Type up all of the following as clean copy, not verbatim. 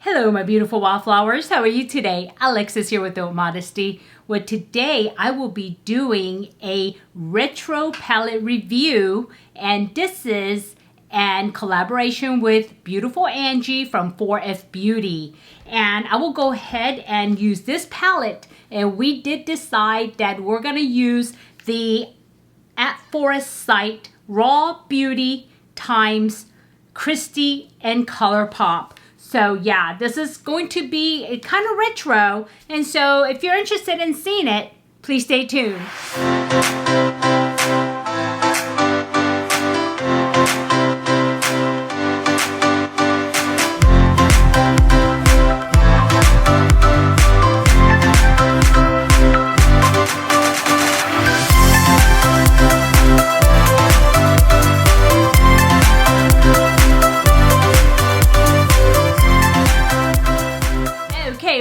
Hello, my beautiful wildflowers. How are you today? Alexis here with Modesty. Well, today I will be doing a retro palette review, and this is in collaboration with beautiful Angie from 4F Beauty. And I will go ahead and use this palette, and we did decide that we're going to use the at Forest site Raw Beauty times Christie and Colourpop. So yeah, this is going to be kind of retro, and so if you're interested in seeing it, please stay tuned.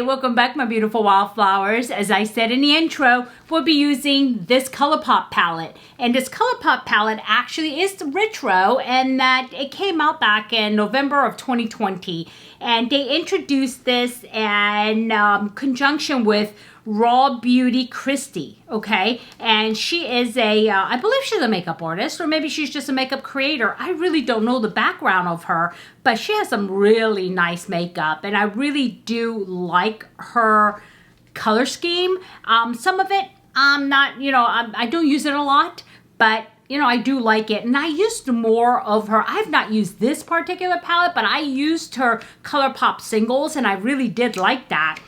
Welcome back, my beautiful wildflowers. As I said in the intro, we'll be using this Colourpop palette. And this Colourpop palette actually is retro, and that it came out back in November of 2020. And they introduced this in conjunction with Raw Beauty Christie, okay? And she is I believe she's a makeup artist, or maybe she's just a makeup creator. I really don't know the background of her, but she has some really nice makeup, and I really do like her color scheme. Some of it, I'm not, I don't use it a lot, but I do like it. And I used more of her. I've not used this particular palette, but I used her Colourpop singles, and I really did like that.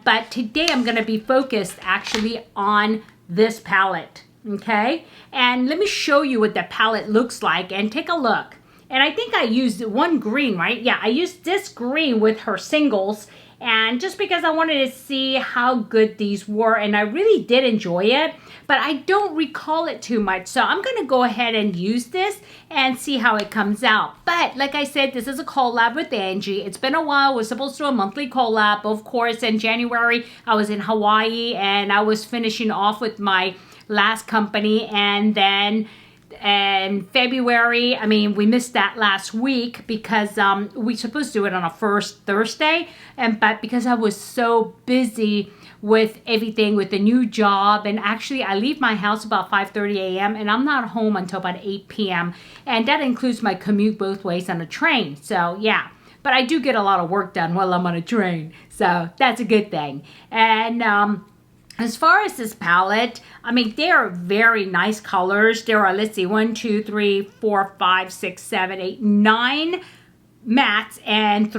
But today I'm going to be focused actually on this palette, okay? And let me show you what the palette looks like, and take a look. And I think I used one green, right? Yeah, I used this green with her singles, and just because I wanted to see how good these were, and I really did enjoy it, but I don't recall it too much. So I'm going to go ahead and use this and see how it comes out. But like I said, this is a collab with Angie. It's been a while. We're supposed to do a monthly collab. Of course, in January, I was in Hawaii, and I was finishing off with my last company, and then in February, we missed that last week because we supposed to do it on a first Thursday, but because I was so busy with everything, with the new job, and actually I leave my house about 5:30 a.m. and I'm not home until about 8 p.m. and that includes my commute both ways on a train. So yeah, but I do get a lot of work done while I'm on a train, so that's a good thing. And as far as this palette, they are very nice colors. There are, let's see, 1, 2, 3, 4, 5, 6, 7, 8, 9 mattes and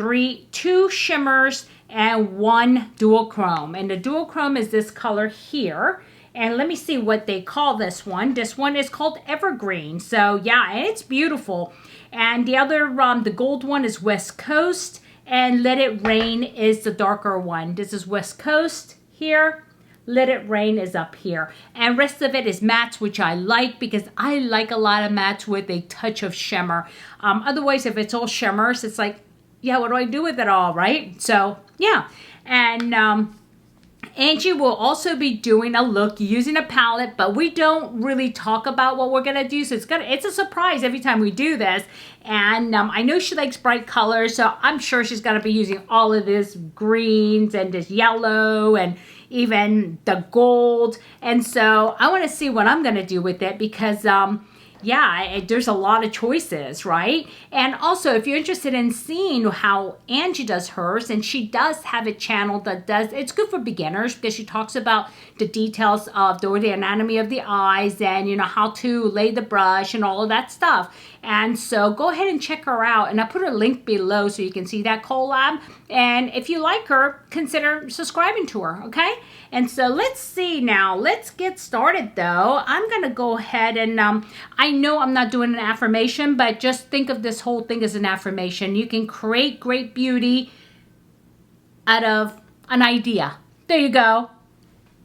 2 shimmers and 1 duochrome. And the duochrome is this color here. And let me see what they call this one. This one is called Evergreen. So yeah, and it's beautiful. And the other, the gold one is West Coast, and Let It Rain is the darker one. This is West Coast here. Let It Rain is up here, and rest of it is mattes, which I like because I like a lot of mattes with a touch of shimmer. Otherwise, if it's all shimmers, it's like, yeah, what do I do with it all, right? So yeah, and Angie will also be doing a look using a palette, but we don't really talk about what we're gonna do, so it's a surprise every time we do this. And I know she likes bright colors, so I'm sure she's gonna be using all of this greens and this yellow and even the gold. And so I want to see what I'm gonna do with it because yeah, there's a lot of choices, right? And also, if you're interested in seeing how Angie does hers, and she does have a channel that it's good for beginners because she talks about the details of the anatomy of the eyes and, how to lay the brush and all of that stuff. And so go ahead and check her out. And I'll put a link below so you can see that collab. And if you like her, consider subscribing to her, okay? And so let's see now. Let's get started though. I'm going to go ahead and I know I'm not doing an affirmation, but just think of this whole thing as an affirmation. You can create great beauty out of an idea. There you go.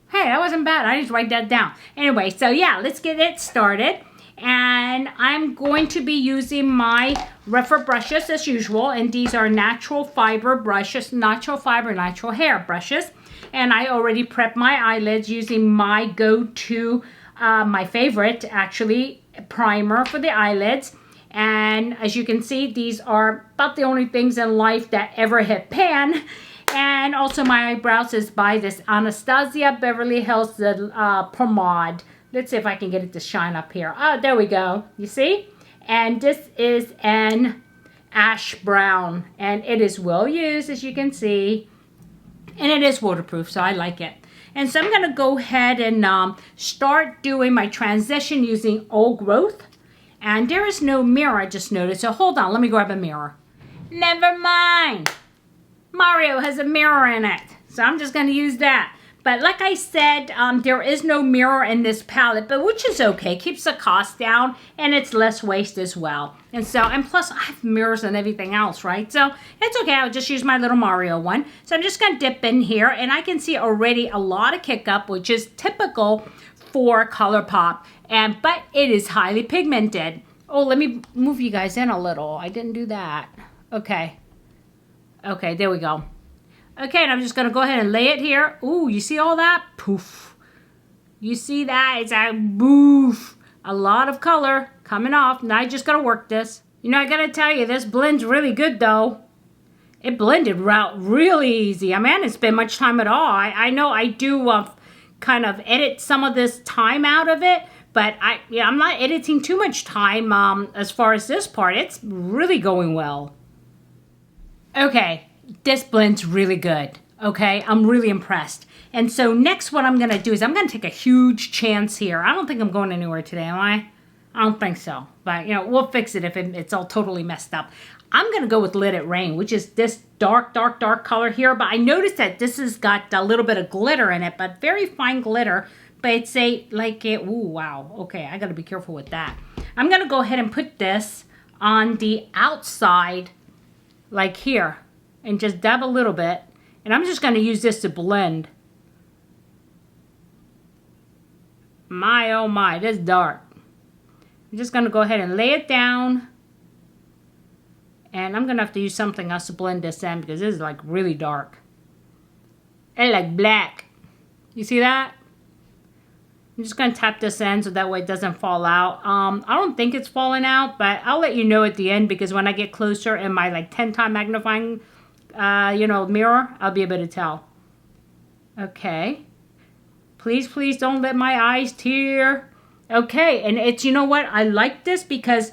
Hey, that wasn't bad. I just write that down. Anyway, so yeah, let's get it started. And I'm going to be using my Refer brushes as usual, and these are natural fiber brushes, natural fiber, natural hair brushes. And I already prepped my eyelids using my go-to, my favorite actually, primer for the eyelids. And as you can see, these are about the only things in life that ever hit pan. And also my eyebrows is by this Anastasia Beverly Hills pomade. Let's see if I can get it to shine up here. Oh, there we go. You see? And this is an ash brown. And it is well used, as you can see. And it is waterproof, so I like it. And so I'm going to go ahead and start doing my transition using Old Growth. And there is no mirror, I just noticed. So hold on, let me grab a mirror. Never mind. Mario has a mirror in it. So I'm just going to use that. But like I said, there is no mirror in this palette, but which is okay. Keeps the cost down, and it's less waste as well. And plus I have mirrors and everything else, right? So it's okay. I'll just use my little Mario one. So I'm just going to dip in here, and I can see already a lot of kick up, which is typical for Colourpop. But it is highly pigmented. Oh, let me move you guys in a little. I didn't do that. Okay. Okay, there we go. Okay, and I'm just going to go ahead and lay it here. Ooh, you see all that? Poof. You see that? It's a boof. A lot of color coming off. Now I just got to work this. You know, I got to tell you, this blends really good, though. It blended out really easy. I mean, I didn't spend much time at all. I know I do kind of edit some of this time out of it, but I'm not editing too much time as far as this part. It's really going well. Okay. This blends really good, okay? I'm really impressed. And so next what I'm going to do is I'm going to take a huge chance here. I don't think I'm going anywhere today, am I? I don't think so. But, you know, we'll fix it if it's all totally messed up. I'm going to go with Let It Rain, which is this dark, dark, dark color here. But I noticed that this has got a little bit of glitter in it, but very fine glitter. But it's ooh, wow. Okay, I got to be careful with that. I'm going to go ahead and put this on the outside, like here. And just dab a little bit. And I'm just going to use this to blend. My, oh my, this is dark. I'm just going to go ahead and lay it down. And I'm going to have to use something else to blend this in because this is like really dark. It's like black. You see that? I'm just going to tap this in so that way it doesn't fall out. I don't think it's falling out, but I'll let you know at the end because when I get closer in my like 10-time magnifying mirror, I'll be able to tell. Okay. Please, please don't let my eyes tear. Okay, and it's, you know what? I like this because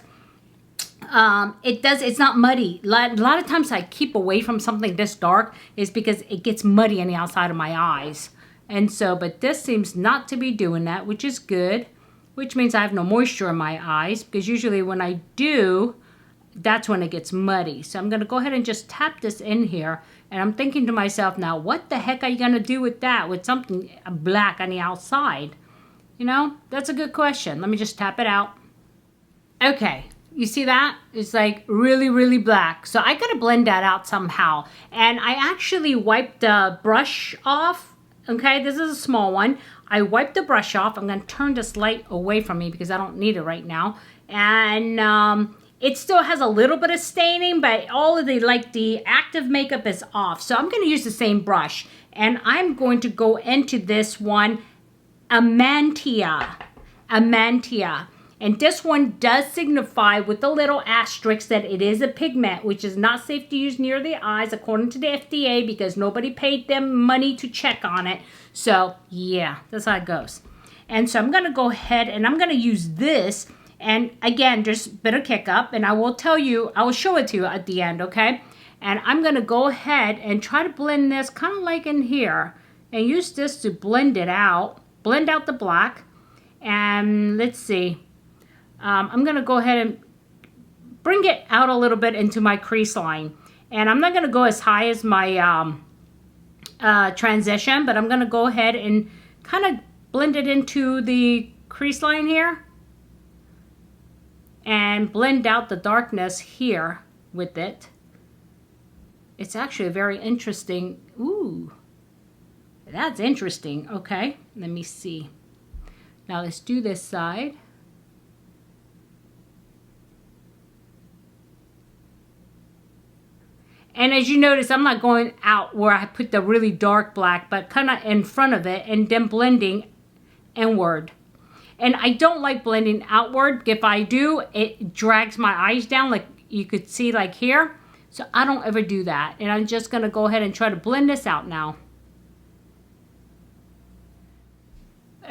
it's not muddy. A lot of times I keep away from something this dark is because it gets muddy on the outside of my eyes. And so, but this seems not to be doing that, which is good. Which means I have no moisture in my eyes because usually when I do, that's when it gets muddy. So I'm going to go ahead and just tap this in here. And I'm thinking to myself now, what the heck are you going to do with that? With something black on the outside? You know, that's a good question. Let me just tap it out. Okay, you see that? It's like really, really black. So I got to blend that out somehow. And I actually wiped the brush off. Okay, this is a small one. I wiped the brush off. I'm going to turn this light away from me because I don't need it right now. And it still has a little bit of staining, but all of the active makeup is off. So I'm going to use the same brush. And I'm going to go into this one, Amantia. And this one does signify with the little asterisk that it is a pigment, which is not safe to use near the eyes according to the FDA because nobody paid them money to check on it. So yeah, that's how it goes. And so I'm going to go ahead and I'm going to use this. And again, there's a bit of kick up, and I will show it to you at the end, okay? And I'm going to go ahead and try to blend this kind of like in here and use this to blend it out, blend out the black. And let's see. I'm going to go ahead and bring it out a little bit into my crease line. And I'm not going to go as high as my transition, but I'm going to go ahead and kind of blend it into the crease line here. And blend out the darkness here with it. It's actually very interesting. Ooh, that's interesting. Okay, let me see. Now let's do this side. And as you notice, I'm not going out where I put the really dark black, but kind of in front of it and then blending inward. And I don't like blending outward. If I do, it drags my eyes down like you could see like here. So I don't ever do that. And I'm just gonna go ahead and try to blend this out now.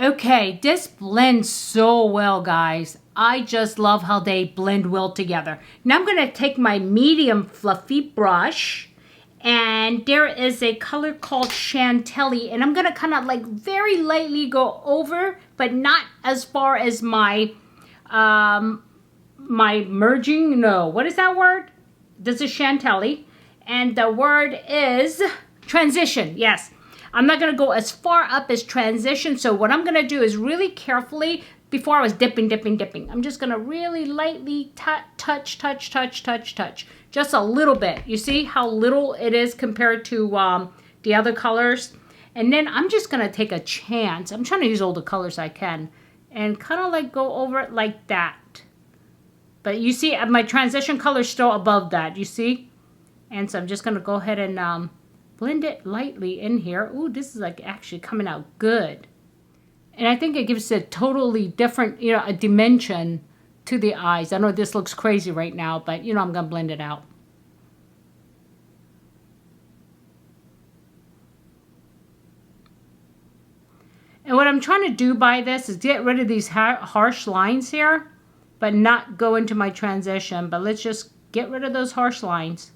Okay, this blends so well, guys. I just love how they blend well together. Now I'm gonna take my medium fluffy brush, and there is a color called Chantilly, and I'm gonna kind of like very lightly go over, but not as far as my my merging. No, what is that word? This is Chantilly, and the word is transition. Yes. I'm not going to go as far up as transition. So what I'm going to do is really carefully, before I was dipping. I'm just going to really lightly touch. Just a little bit. You see how little it is compared to the other colors? And then I'm just going to take a chance. I'm trying to use all the colors I can. And kind of like go over it like that. But you see my transition color is still above that. You see? And so I'm just going to go ahead and blend it lightly in here. Ooh, this is like actually coming out good. And I think it gives a totally different, you know, a dimension to the eyes. I know this looks crazy right now, but you know, I'm going to blend it out. And what I'm trying to do by this is get rid of these harsh lines here, but not go into my transition. But let's just get rid of those harsh lines.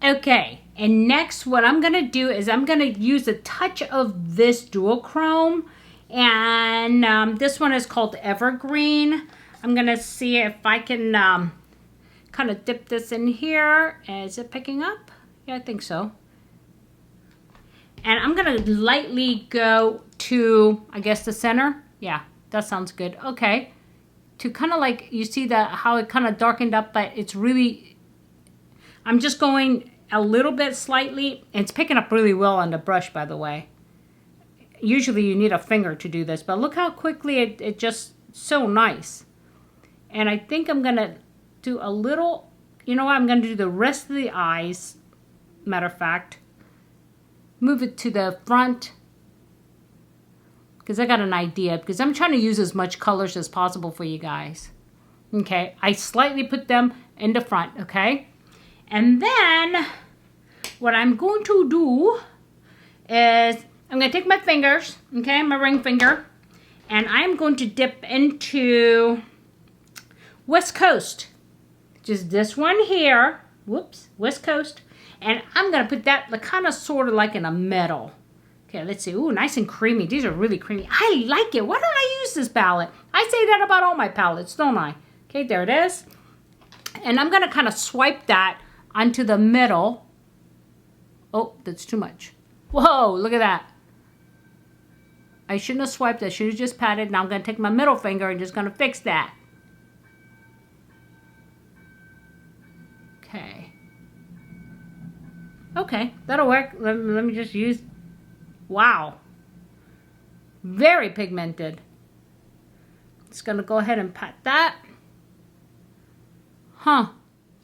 Okay, and next what I'm going to do is I'm going to use a touch of this Duochrome, and this one is called Evergreen. I'm going to see if I can kind of dip this in here. Is it picking up? Yeah, I think so. And I'm going to lightly go to, I guess, the center. Yeah, that sounds good. Okay, to kind of like, you see that how it kind of darkened up, but it's really, I'm just going a little bit slightly. It's picking up really well on the brush, by the way. Usually you need a finger to do this, but look how quickly it just, so nice. And I think I'm going to do a little, you know what, I'm going to do the rest of the eyes, matter of fact. Move it to the front, because I got an idea, because I'm trying to use as much colors as possible for you guys. Okay, I slightly put them in the front, okay? And then what I'm going to do is I'm going to take my fingers, okay, my ring finger, and I'm going to dip into West Coast. Just this one here. Whoops, West Coast. And I'm going to put that kind of sort of like in a middle. Okay, let's see. Ooh, nice and creamy. These are really creamy. I like it. Why don't I use this palette? I say that about all my palettes, don't I? Okay, there it is. And I'm going to kind of swipe that onto the middle. Oh, that's too much. Whoa, look at that. I shouldn't have swiped. I should have just patted. Now I'm going to take my middle finger and just going to fix that. Okay. Okay, that'll work. Let me just use... Wow. Very pigmented. Just going to go ahead and pat that. Huh.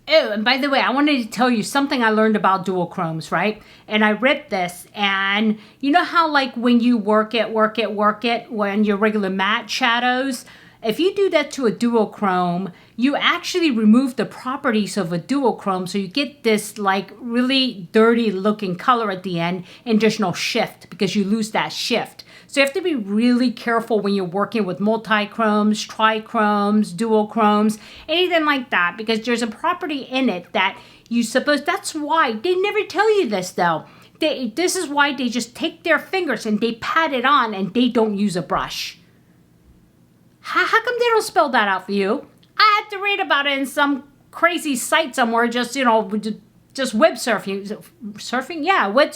Oh, and by the way, I wanted to tell you something I learned about Duochromes, right? And I read this, and you know how like when you work it, when your regular matte shadows, if you do that to a duochrome, you actually remove the properties of a duochrome, so you get this like really dirty looking color at the end, and there's no shift because you lose that shift. So you have to be really careful when you're working with multi-chromes, trichromes, duochromes, anything like that, because there's a property in it that you suppose, that's why, they never tell you this though. This is why they just take their fingers and they pat it on and they don't use a brush. How come they don't spell that out for you? I had to read about it in some crazy site somewhere, just, you know, just web surfing. Surfing? Yeah, web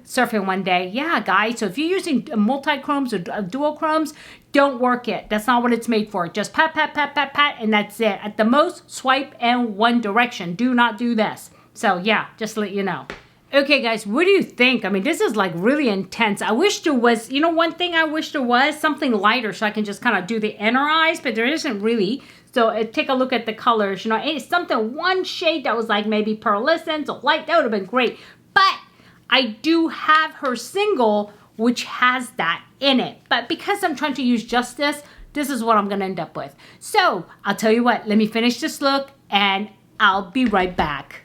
surfing one day. Yeah, guys, so if you're using multi-chromes or duochromes, don't work it. That's not what it's made for. Just pat, pat, pat, pat, pat, and that's it. At the most, swipe in one direction. Do not do this. So, yeah, just to let you know. Okay, guys, what do you think? I mean, this is like really intense. I wish there was, you know, one thing I wish there was, something lighter so I can just kind of do the inner eyes, but there isn't really. So take a look at the colors, you know, it's something, one shade that was like maybe pearlescent or light, that would have been great. But I do have her single, which has that in it. But because I'm trying to use just this is what I'm going to end up with. So I'll tell you what, let me finish this look and I'll be right back.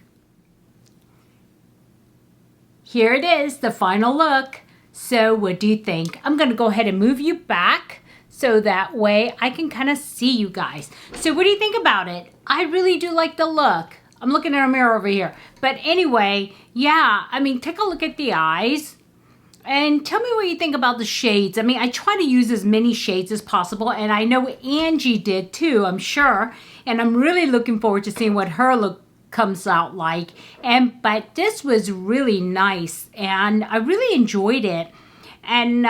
Here it is, the final look. So what do you think? I'm going to go ahead and move you back so that way I can kind of see you guys. So what do you think about it? I really do like the look. I'm looking at a mirror over here. But anyway, yeah, I mean, take a look at the eyes. And tell me what you think about the shades. I mean, I try to use as many shades as possible. And I know Angie did too, I'm sure. And I'm really looking forward to seeing what her look comes out like. But this was really nice. And I really enjoyed it. And,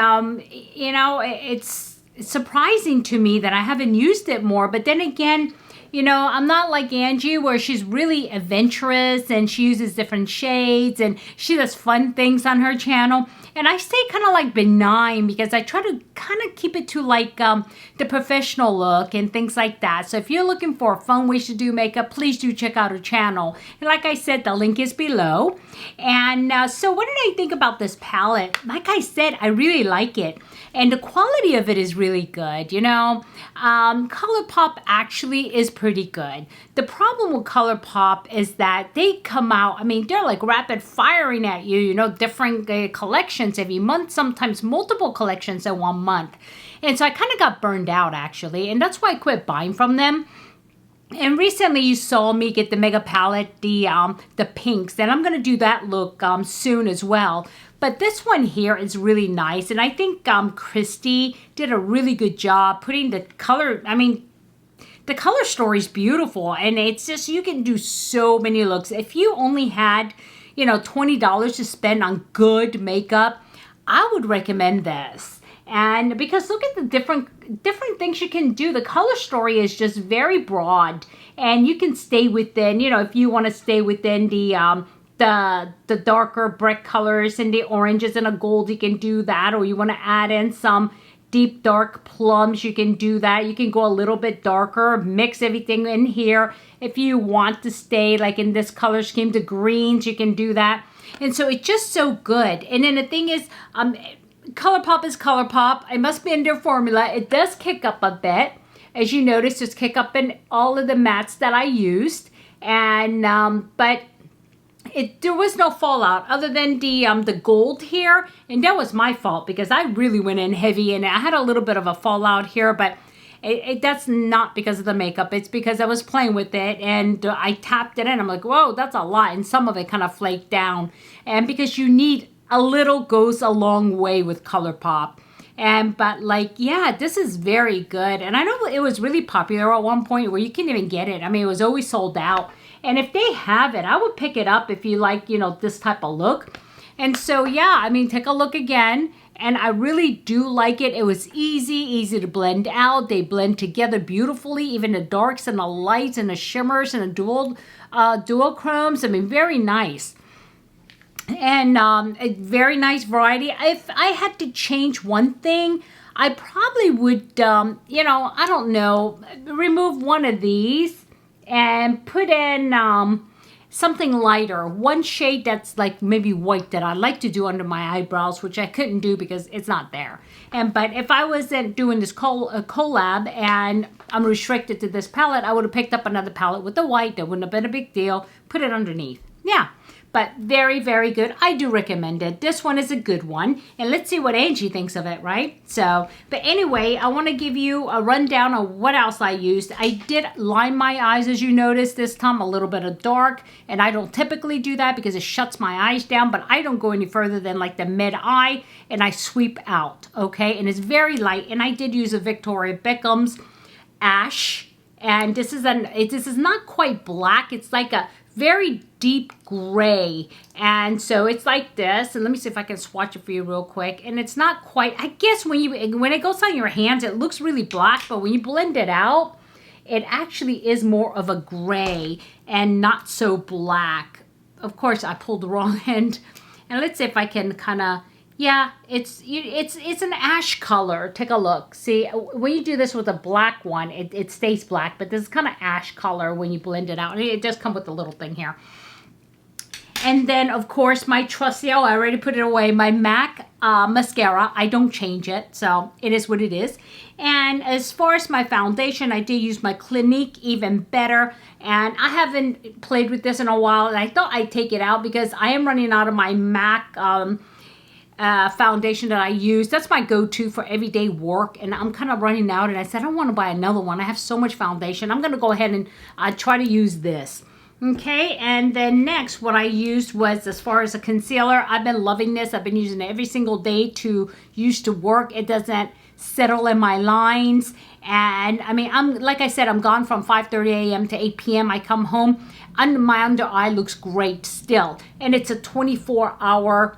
you know, it's surprising to me that I haven't used it more. But then again, you know, I'm not like Angie where she's really adventurous and she uses different shades and she does fun things on her channel. And I stay kind of like benign because I try to kind of keep it to like the professional look and things like that. So if you're looking for fun ways to do makeup, please do check out her channel. And like I said, the link is below. And so what did I think about this palette? Like I said, I really like it. And the quality of it is really good, you know. Colourpop actually is pretty good. The problem with Colourpop is that they come out, I mean, they're like rapid firing at you, you know, different collections every month, sometimes multiple collections in 1 month. And so I kind of got burned out actually, and that's why I quit buying from them. And recently you saw me get the mega palette, the pinks, and I'm going to do that look soon as well. But this one here is really nice, and I think Christy did a really good job putting the color, I mean, the color story is beautiful, and it's just, you can do so many looks. If you only had, you know, $20 to spend on good makeup, I would recommend this. And because look at the different things you can do. The color story is just very broad, and you can stay within, you know, if you want to stay within the darker brick colors and the oranges and a gold, you can do that. Or you want to add in some deep dark plums, you can do that. You can go a little bit darker, mix everything in here. If you want to stay like in this color scheme, the greens, you can do that. And so it's just so good. And then the thing is, Colourpop is Colourpop. I must be in their formula. It does kick up a bit. As you notice, it's kick up in all of the mattes that I used. And, but there was no fallout other than the gold here. And that was my fault because I really went in heavy and I had a little bit of a fallout here, but that's not because of the makeup. It's because I was playing with it and I tapped it in. I'm like, whoa, that's a lot. And some of it kind of flaked down. And because you need a little goes a long way with Colourpop. But like, yeah, this is very good. And I know it was really popular at one point where you can't even get it. I mean, it was always sold out. And if they have it, I would pick it up if you like, you know, this type of look. And so, yeah, I mean, take a look again. And I really do like it. It was easy to blend out. They blend together beautifully, even the darks and the lights and the shimmers and the duochromes. I mean, very nice. And a very nice variety. If I had to change one thing, I probably would, you know, I don't know, remove one of these and put in something lighter. One shade that's like maybe white that I like to do under my eyebrows, which I couldn't do because it's not there. But if I wasn't doing this collab and I'm restricted to this palette, I would have picked up another palette with the white. That wouldn't have been a big deal. Put it underneath. Yeah. But very, very good. I do recommend it. This one is a good one. And let's see what Angie thinks of it, right? So, but anyway, I want to give you a rundown of what else I used. I did line my eyes, as you noticed, this time a little bit of dark. And I don't typically do that because it shuts my eyes down. But I don't go any further than like the mid-eye. And I sweep out, okay? And it's very light. And I did use a Victoria Beckham's Ash. And this is not quite black. It's like a very deep gray, and so it's like this. And let me see if I can swatch it for you real quick. And it's not quite, I guess when it goes on your hands, it looks really black, but when you blend it out, it actually is more of a gray and not so black. Of course, I pulled the wrong end. And let's see if I can kind of, yeah, it's an ash color. Take a look. See, when you do this with a black one, it stays black, but this is kind of ash color when you blend it out. And it does come with a little thing here. And then, of course, my trusty, oh, I already put it away, my MAC mascara. I don't change it, so it is what it is. And as far as my foundation, I did use my Clinique Even Better. And I haven't played with this in a while, and I thought I'd take it out because I am running out of my MAC foundation that I use. That's my go-to for everyday work, and I'm kind of running out, and I said I don't want to buy another one. I have so much foundation. I'm going to go ahead and try to use this. Okay, and then next what I used was, as far as a concealer, I've been loving this. I've been using it every single day to use to work. It doesn't settle in my lines. And I mean, like I said, I'm gone from 5:30 a.m. to 8 p.m. I come home, and my under eye looks great still. And it's a 24-hour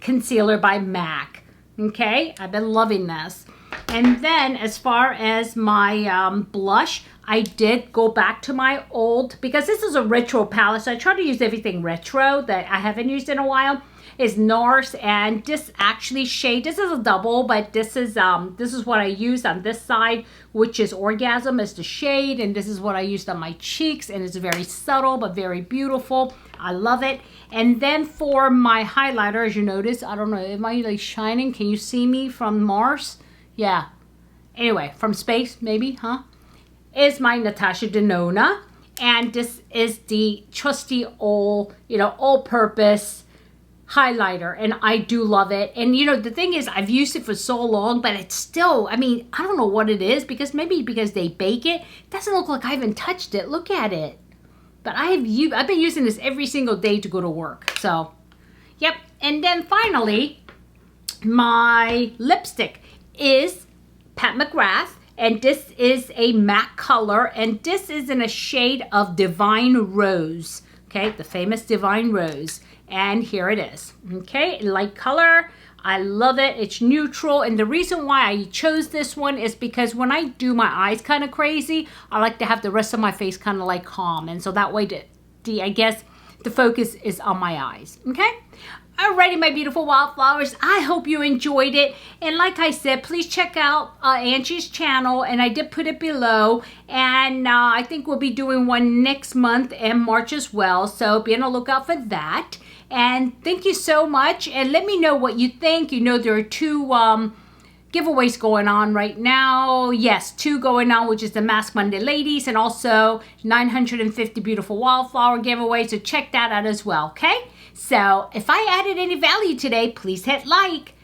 concealer by MAC. Okay, I've been loving this. And then as far as my blush, I did go back to my old, because this is a retro palette, so I try to use everything retro that I haven't used in a while. Is NARS, and this actually shade, this is a double, but this is what I used on this side, which is Orgasm as the shade, and this is what I used on my cheeks, and it's very subtle but very beautiful. I love it. And then for my highlighter, as you notice, I don't know, am I like shining? Can you see me from Mars? Yeah. Anyway, from space, maybe, huh? Is my Natasha Denona, and this is the trusty old, all-purpose highlighter, and I do love it. And the thing is, I've used it for so long, but it's still, I mean, I don't know what it is, because maybe because they bake it, it doesn't look like I haven't touched it. Look at it. But I've been using this every single day to go to work. So, yep. And then finally, my lipstick is Pat McGrath, and this is a matte color, and this is in a shade of Divine Rose. Okay, the famous Divine Rose. And here it is. Okay, light color. I love it. It's neutral, and the reason why I chose this one is because when I do my eyes kind of crazy, I like to have the rest of my face kind of like calm, and so that way I guess the focus is on my eyes. Okay. Alrighty, my beautiful wildflowers, I hope you enjoyed it. And like I said, please check out Angie's channel, and I did put it below. And I think we'll be doing one next month in March as well, so be on the lookout for that. And thank you so much, and let me know what you think. There are two giveaways going on right now. Yes, two going on, which is the Mask Monday Ladies, and also 950 Beautiful Wildflower giveaway, so check that out as well, okay? So if I added any value today, please hit like.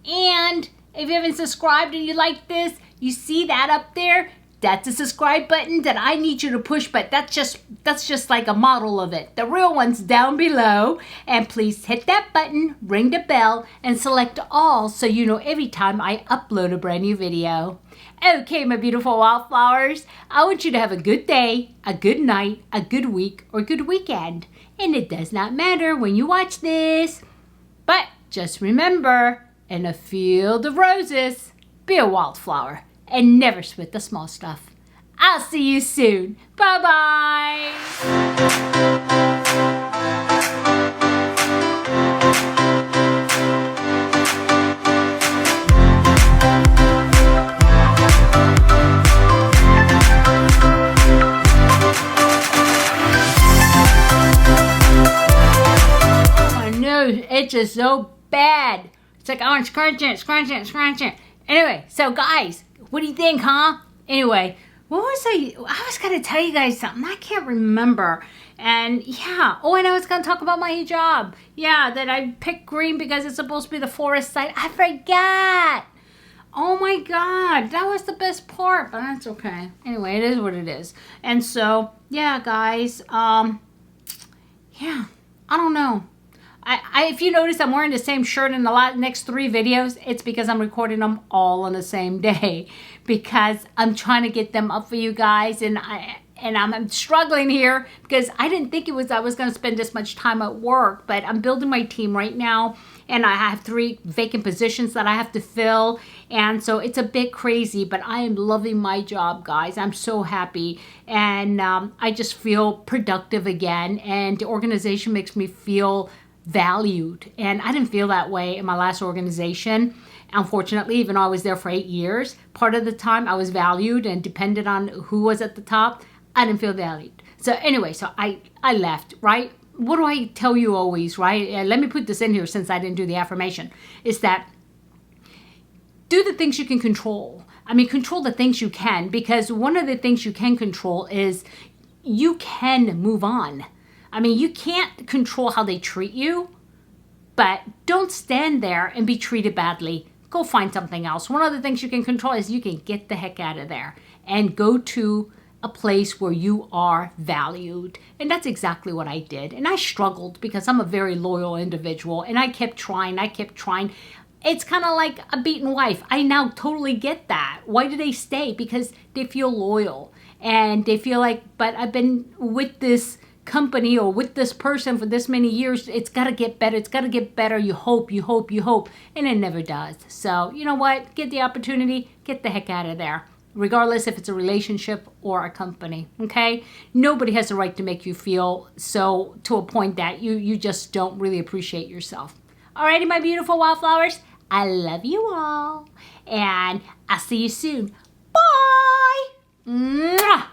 And if you haven't subscribed and you like this, you see that up there? That's the subscribe button that I need you to push, but that's just like a model of it. The real one's down below. And please hit that button, ring the bell, and select all so you know every time I upload a brand new video. Okay, my beautiful wildflowers, I want you to have a good day, a good night, a good week, or good weekend. And it does not matter when you watch this. But just remember, in a field of roses, be a wildflower and never sweat the small stuff. I'll see you soon. Bye-bye. It's just so bad. It's like, oh, scratch it. Anyway, so guys, what do you think, huh? Anyway, what was I was going to tell you guys something. I can't remember. And yeah, and I was going to talk about my hijab. Yeah, that I picked green because it's supposed to be the forest side. I forgot. Oh my God, that was the best part, but that's okay. Anyway, it is what it is. And so, yeah, guys, yeah, I don't know. If you notice, I'm wearing the same shirt in the next 3 videos. It's because I'm recording them all on the same day, because I'm trying to get them up for you guys, and I'm struggling here because I didn't think I was going to spend this much time at work, but I'm building my team right now, and I have 3 vacant positions that I have to fill, and so it's a bit crazy, but I am loving my job, guys. I'm so happy, and I just feel productive again, and the organization makes me feel valued, and I didn't feel that way in my last organization. Unfortunately, even though I was there for 8 years, part of the time I was valued and depended on who was at the top. I didn't feel valued. So anyway, so I left, right? what do I tell you always, right? Let me put this in here since I didn't do the affirmation, is that do the things you can control. I mean, control the things you can, because one of the things you can control is you can move on. I mean, you can't control how they treat you, but don't stand there and be treated badly. Go find something else. One of the things you can control is you can get the heck out of there and go to a place where you are valued. And that's exactly what I did. And I struggled because I'm a very loyal individual, and I kept trying. It's kind of like a beaten wife. I now totally get that. Why do they stay? Because they feel loyal and they feel like, but I've been with this company or with this person for this many years. It's got to get better. It's got to get better. You hope, and it never does. So you know what? Get the opportunity, get the heck out of there. Regardless if it's a relationship or a company, okay? Nobody has the right to make you feel so to a point that you just don't really appreciate yourself. Alrighty, my beautiful wildflowers, I love you all, and I'll see you soon. Bye! Mwah!